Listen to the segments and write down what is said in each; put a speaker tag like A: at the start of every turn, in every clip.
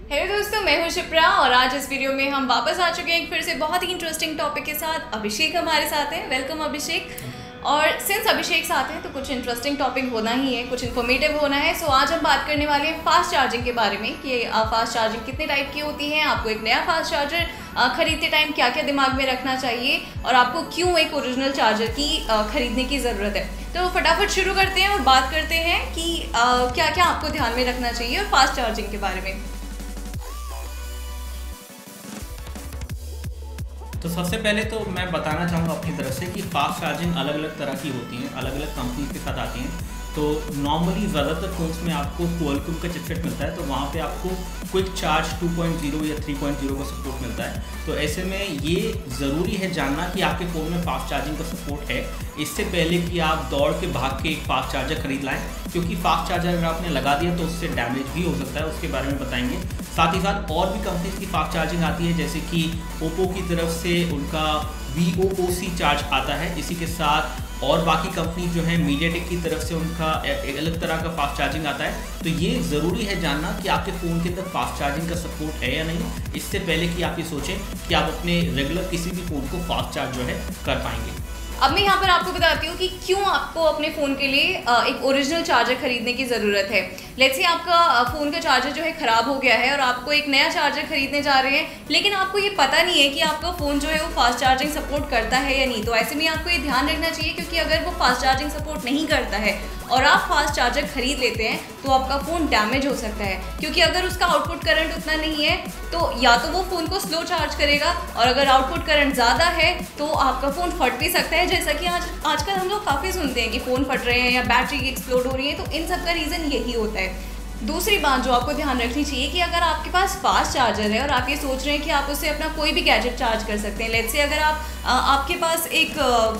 A: Hello दोस्तों, मैं हूं शिप्रा और आज इस वीडियो में हम वापस आ चुके हैं फिर से बहुत ही इंटरेस्टिंग टॉपिक के साथ। अभिषेक हमारे साथ हैं। वेलकम अभिषेक। और सिंस अभिषेक साथ हैं तो कुछ इंटरेस्टिंग टॉपिक होना ही है, कुछ इन्फॉर्मेटिव होना है। सो आज हम बात करने वाले हैं फास्ट चार्जिंग के बारे में कि फास्ट चार्जिंग कितने टाइप की होती है, आपको एक नया फास्ट चार्जर खरीदते टाइम क्या क्या दिमाग में रखना चाहिए और आपको क्यों एक ओरिजिनल चार्जर की खरीदने की ज़रूरत है। तो फटाफट शुरू करते हैं और बात करते हैं कि क्या क्या आपको ध्यान में रखना चाहिए और फास्ट चार्जिंग के बारे में।
B: तो सबसे पहले तो मैं बताना चाहूँगा अपनी तरफ से कि फास्ट चार्जिंग अलग अलग तरह की होती हैं, अलग अलग कंपनी के साथ आती हैं। तो नॉर्मली ज़्यादातर फ़ोन्स में आपको क्वालकॉम का चिपसेट मिलता है, तो वहाँ पे आपको क्विक चार्ज 2.0 या 3.0 का सपोर्ट मिलता है। तो ऐसे में ये ज़रूरी है जानना कि आपके फ़ोन में फास्ट चार्जिंग का सपोर्ट है, इससे पहले कि आप दौड़ के भाग के एक फास्ट चार्जर खरीद लाएँ, क्योंकि फास्ट चार्जर अगर आपने लगा दिया तो उससे डैमेज भी हो सकता है, उसके बारे में बताएंगे। साथ ही साथ और भी कंपनीज की फास्ट चार्जिंग आती है, जैसे कि ओप्पो की तरफ से उनका VOOC चार्ज आता है। इसी के साथ और बाकी कंपनी जो है मीडियाटेक की तरफ से उनका एक अलग तरह का फास्ट चार्जिंग आता है। तो ये ज़रूरी है जानना कि आपके फ़ोन के अंदर फास्ट चार्जिंग का सपोर्ट है या नहीं, इससे पहले कि आप ये सोचें कि आप अपने रेगुलर किसी भी फ़ोन को फास्ट चार्ज जो है कर पाएंगे।
A: अब मैं यहाँ पर आपको बताती हूँ कि क्यों आपको अपने फ़ोन के लिए एक ओरिजिनल चार्जर खरीदने की ज़रूरत है। लेट्स से आपका फ़ोन का चार्जर जो है ख़राब हो गया है और आपको एक नया चार्जर खरीदने जा रहे हैं, लेकिन आपको ये पता नहीं है कि आपका फ़ोन जो है वो फास्ट चार्जिंग सपोर्ट करता है या नहीं। तो ऐसे में आपको ये ध्यान रखना चाहिए, क्योंकि अगर वो फास्ट चार्जिंग सपोर्ट नहीं करता है और आप फास्ट चार्जर खरीद लेते हैं तो आपका फ़ोन डैमेज हो सकता है, क्योंकि अगर उसका आउटपुट करंट उतना नहीं है तो या तो वो फ़ोन को स्लो चार्ज करेगा, और अगर आउटपुट करंट ज़्यादा है तो आपका फ़ोन फट भी सकता है। जैसा कि आजकल हम लोग काफ़ी सुनते हैं कि फ़ोन फट रहे हैं या बैटरी एक्सप्लोड हो रही है, तो इन सब का रीज़न यही होता है। दूसरी बात जो आपको ध्यान रखनी चाहिए कि अगर आपके पास फास्ट चार्जर है और आप ये सोच रहे हैं कि आप उससे अपना कोई भी गैजेट चार्ज कर सकते हैं, लेट्स से अगर आपके पास एक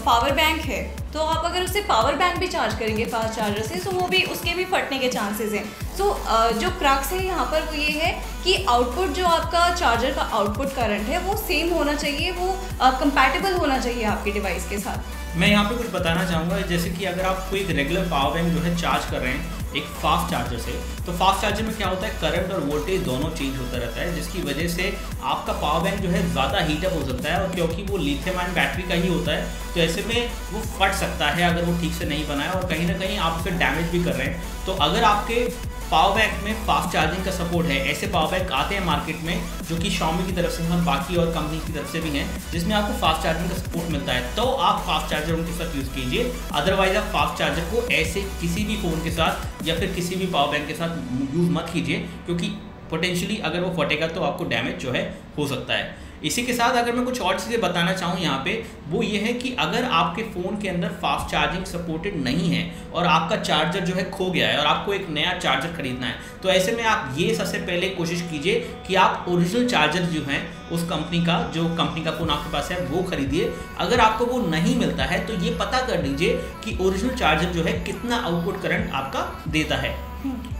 A: पावर बैंक है तो आप अगर उससे पावर बैंक भी चार्ज करेंगे फास्ट चार्जर से तो वो भी उसके भी फटने के चांसेस हैं। तो जो क्रक्स है यहाँ पर वो ये है कि आउटपुट जो आपका चार्जर का आउटपुट करंट है वो सेम होना चाहिए, वो कंपैटिबल होना चाहिए आपके डिवाइस के साथ।
B: मैं यहाँ पे कुछ बताना चाहूँगा, जैसे कि अगर आप कोई रेगुलर पावर बैंक जो है चार्ज कर रहे हैं एक फास्ट चार्जर से, तो फास्ट चार्जर में क्या होता है, करंट और वोल्टेज दोनों चेंज होता रहता है, जिसकी वजह से आपका पावर बैंक जो है ज़्यादा हीटअप हो सकता है। और क्योंकि वो लिथियम आयन बैटरी का ही होता है तो ऐसे में वो फट सकता है अगर वो ठीक से नहीं बना है, और कहीं ना कहीं आप उसे डैमेज भी कर रहे हैं। तो अगर आपके पावर बैंक में फास्ट चार्जिंग का सपोर्ट है, ऐसे पावर बैंक आते हैं मार्केट में जो कि Xiaomi की तरफ से और बाकी और कंपनी की तरफ से भी हैं, जिसमें आपको फास्ट चार्जिंग का सपोर्ट मिलता है, तो आप फास्ट चार्जर उनके साथ यूज़ कीजिए। अदरवाइज आप फास्ट चार्जर को ऐसे किसी भी फ़ोन के साथ या फिर किसी भी पावर बैंक के साथ यूज़ मत कीजिए, क्योंकि पोटेंशियली अगर वो फटेगा तो आपको डैमेज जो है हो सकता है। इसी के साथ अगर मैं कुछ और चीज़ें बताना चाहूँ यहाँ पे, वो ये है कि अगर आपके फ़ोन के अंदर फास्ट चार्जिंग सपोर्टेड नहीं है और आपका चार्जर जो है खो गया है और आपको एक नया चार्जर खरीदना है, तो ऐसे में आप ये सबसे पहले कोशिश कीजिए कि आप ओरिजिनल चार्जर जो हैं उस कंपनी का, जो कंपनी का फ़ोन आपके पास है वो खरीदिए। अगर आपको वो नहीं मिलता है तो ये पता कर लीजिए कि ओरिजिनल चार्जर जो है कितना आउटपुट करंट आपका देता है,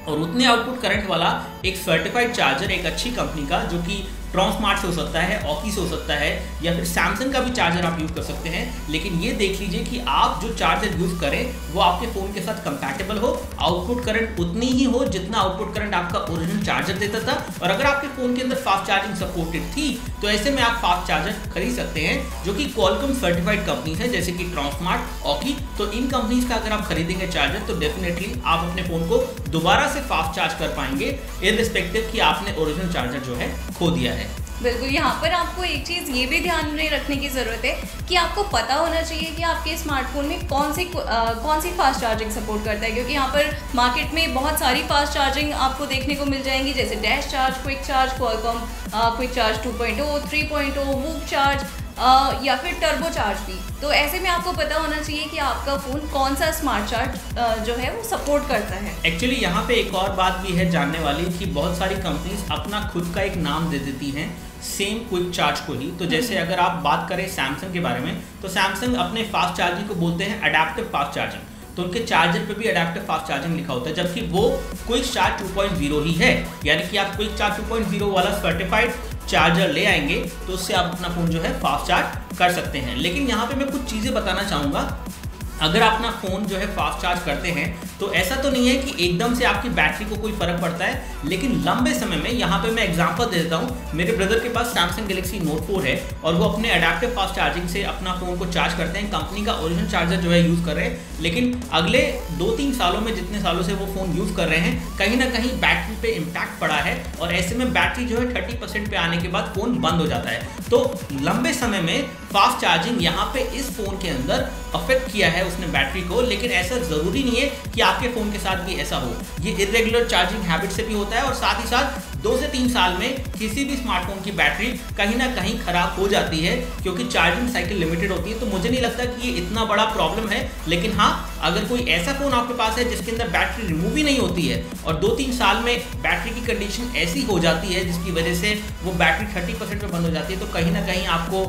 B: और उतने आउटपुट करंट वाला एक सर्टिफाइड चार्जर एक अच्छी कंपनी का, जो कि ट्रांसमार्ट से हो सकता है, ऑकी से हो सकता है, या फिर सैमसंग का भी चार्जर आप यूज़ कर सकते हैं। लेकिन ये देख लीजिए कि आप जो चार्जर यूज़ करें वो आपके फ़ोन के साथ कंपैटिबल हो, आउटपुट करंट उतनी ही हो जितना आउटपुट करंट आपका ओरिजिनल चार्जर देता था। और अगर आपके फ़ोन के अंदर फास्ट चार्जिंग सपोर्टेड थी तो ऐसे में आप फास्ट चार्जर खरीद सकते हैं जो कि क्वालकॉम सर्टिफाइड कंपनीज है, जैसे कि ट्रांसमार्ट, ऑकी। तो इन कंपनीज का अगर आप खरीदेंगे चार्जर तो डेफिनेटली आप अपने फ़ोन को दोबारा से फास्ट चार्ज कर पाएंगे, इररिस्पेक्टिव कि आपने ओरिजिनल चार्जर जो है खो दिया है।
A: बिल्कुल, यहाँ पर आपको एक चीज़ ये भी ध्यान में रखने की ज़रूरत है कि आपको पता होना चाहिए कि आपके स्मार्टफोन में कौन सी फास्ट चार्जिंग सपोर्ट करता है, क्योंकि यहाँ पर मार्केट में बहुत सारी फास्ट चार्जिंग आपको देखने को मिल जाएंगी, जैसे dash charge, quick charge, Qualcomm quick charge 2.0, 3.0, VOOC charge या फिर टर्बो चार्ज भी। तो ऐसे में आपको पता होना चाहिए कि आपका फ़ोन कौन सा स्मार्ट चार्ज जो है वो सपोर्ट करता है।
B: एक्चुअली यहाँ पे एक और बात भी है जानने वाली कि बहुत सारी कंपनीज अपना खुद का एक नाम दे देती हैं सेम क्विक चार्ज को ही। तो जैसे अगर आप बात करें सैमसंग के बारे में, तो सैमसंग अपने फास्ट चार्जिंग को बोलते हैं अडेप्टिव फास्ट चार्जिंग, तो उनके चार्जर पे भी अडेप्टिव फास्ट चार्जिंग लिखा होता है, जबकि वो क्विक चार्ज 2.0 ही है। यानी कि आप क्विक चार्ज 2.0 वाला सर्टिफाइड चार्जर ले आएंगे तो उससे आप अपना फ़ोन जो है फास्ट चार्ज कर सकते हैं। लेकिन यहाँ पे मैं कुछ चीज़ें बताना चाहूँगा अगर अपना फ़ोन जो है फास्ट चार्ज करते हैं तो ऐसा तो नहीं है कि एकदम से आपकी बैटरी को कोई फ़र्क पड़ता है, लेकिन लंबे समय में, यहाँ पे मैं एग्जांपल दे देता हूँ। मेरे ब्रदर के पास सैमसंग गैलेक्सी नोट 4 है और वो अपने अडेप्टिव फास्ट चार्जिंग से अपना फ़ोन को चार्ज करते हैं। कंपनी का ओरिजिनल चार्जर जो है यूज़ कर रहे हैं, लेकिन अगले 2-3 सालों में, जितने सालों से वो फ़ोन यूज़ कर रहे हैं, कहीं ना कहीं बैटरी पे इम्पैक्ट पड़ा है और ऐसे में बैटरी जो है 30% पे आने के बाद फ़ोन बंद हो जाता है। तो लंबे समय में फास्ट चार्जिंग यहाँ पे इस फ़ोन के अंदर अफेक्ट किया है उसने बैटरी को, लेकिन ऐसा ज़रूरी नहीं है कि आपके फ़ोन के साथ भी ऐसा हो। ये इरेगुलर चार्जिंग हैबिट से भी होता है और साथ ही साथ 2 से 3 साल में किसी भी स्मार्टफोन की बैटरी कहीं ना कहीं ख़राब हो जाती है, क्योंकि चार्जिंग साइकिल लिमिटेड होती है। तो मुझे नहीं लगता कि ये इतना बड़ा प्रॉब्लम है, लेकिन हाँ, अगर कोई ऐसा फ़ोन आपके पास है जिसके अंदर बैटरी रिमूव ही नहीं होती है और 2-3 साल में बैटरी की कंडीशन ऐसी हो जाती है जिसकी वजह से वो बैटरी 30% पे बंद हो जाती है, तो कहीं ना कहीं आपको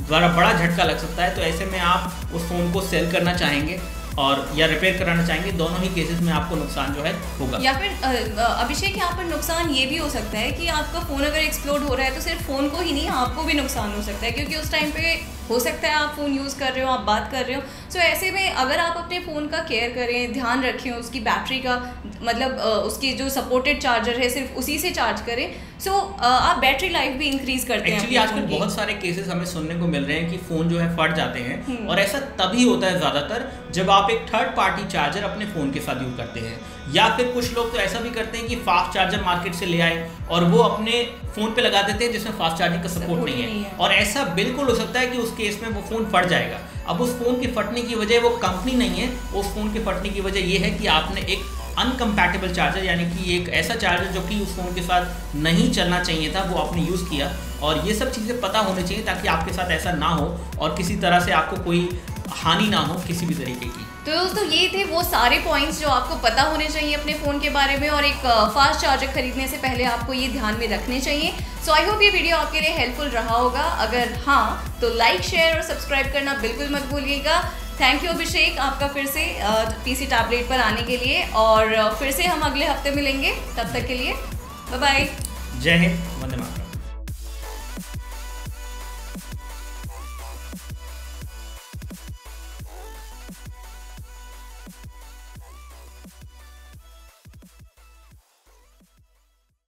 B: बड़ा झटका लग सकता है। तो ऐसे में आप उस फ़ोन को सेल करना चाहेंगे और या रिपेयर कराना चाहेंगे, दोनों ही केसेस में आपको नुकसान जो है होगा।
A: या फिर अभिषेक, यहाँ पर नुकसान ये भी हो सकता है कि आपका फ़ोन अगर एक्सप्लोड हो रहा है तो सिर्फ फ़ोन को ही नहीं, आपको भी नुकसान हो सकता है, क्योंकि उस टाइम पे हो सकता है आप फ़ोन यूज़ कर रहे हो, आप बात कर रहे हो। सो ऐसे में अगर आप अपने फ़ोन का केयर करें, ध्यान रखें, उसकी बैटरी का मतलब उसकी जो सपोर्टेड चार्जर है सिर्फ उसी से चार्ज करें, सो आप बैटरी लाइफ भी इंक्रीज करते हैं।
B: एक्चुअली आजकल बहुत सारे केसेस हमें सुनने को मिल रहे हैं कि फ़ोन जो है फट जाते हैं, और ऐसा तभी होता है ज़्यादातर जब आप एक थर्ड पार्टी चार्जर अपने फ़ोन के साथ यूज़ करते हैं, या फिर कुछ लोग तो ऐसा भी करते हैं कि फास्ट चार्जर मार्केट से ले आए और वो अपने फ़ोन पे लगा देते हैं जिसमें फास्ट चार्जिंग का सपोर्ट नहीं है। और ऐसा बिल्कुल हो सकता है कि उस केस में वो फ़ोन फट जाएगा। अब उस फ़ोन के फटने की वजह वो कंपनी नहीं है, उस फ़ोन के फटने की वजह ये है कि आपने एक अनकम्पैटिबल चार्जर, यानी कि एक ऐसा चार्जर जो कि उस फ़ोन के साथ नहीं चलना चाहिए था, वो आपने यूज़ किया। और ये सब चीज़ें पता होनी चाहिए ताकि आपके साथ ऐसा ना हो और किसी तरह से आपको कोई हानि ना हो किसी भी तरीके की।
A: तो दोस्तों, ये थे वो सारे पॉइंट्स जो आपको पता होने चाहिए अपने फ़ोन के बारे में, और एक फास्ट चार्जर खरीदने से पहले आपको ये ध्यान में रखने चाहिए। सो आई होप ये वीडियो आपके लिए हेल्पफुल रहा होगा। अगर हाँ, तो लाइक, शेयर और सब्सक्राइब करना बिल्कुल मत भूलिएगा। थैंक यू अभिषेक, आपका फिर से पीसी टैबलेट पर आने के लिए, और फिर से हम अगले हफ्ते मिलेंगे। तब तक के लिए बाय बाय।
B: जय हिंद, वंदे मातरम।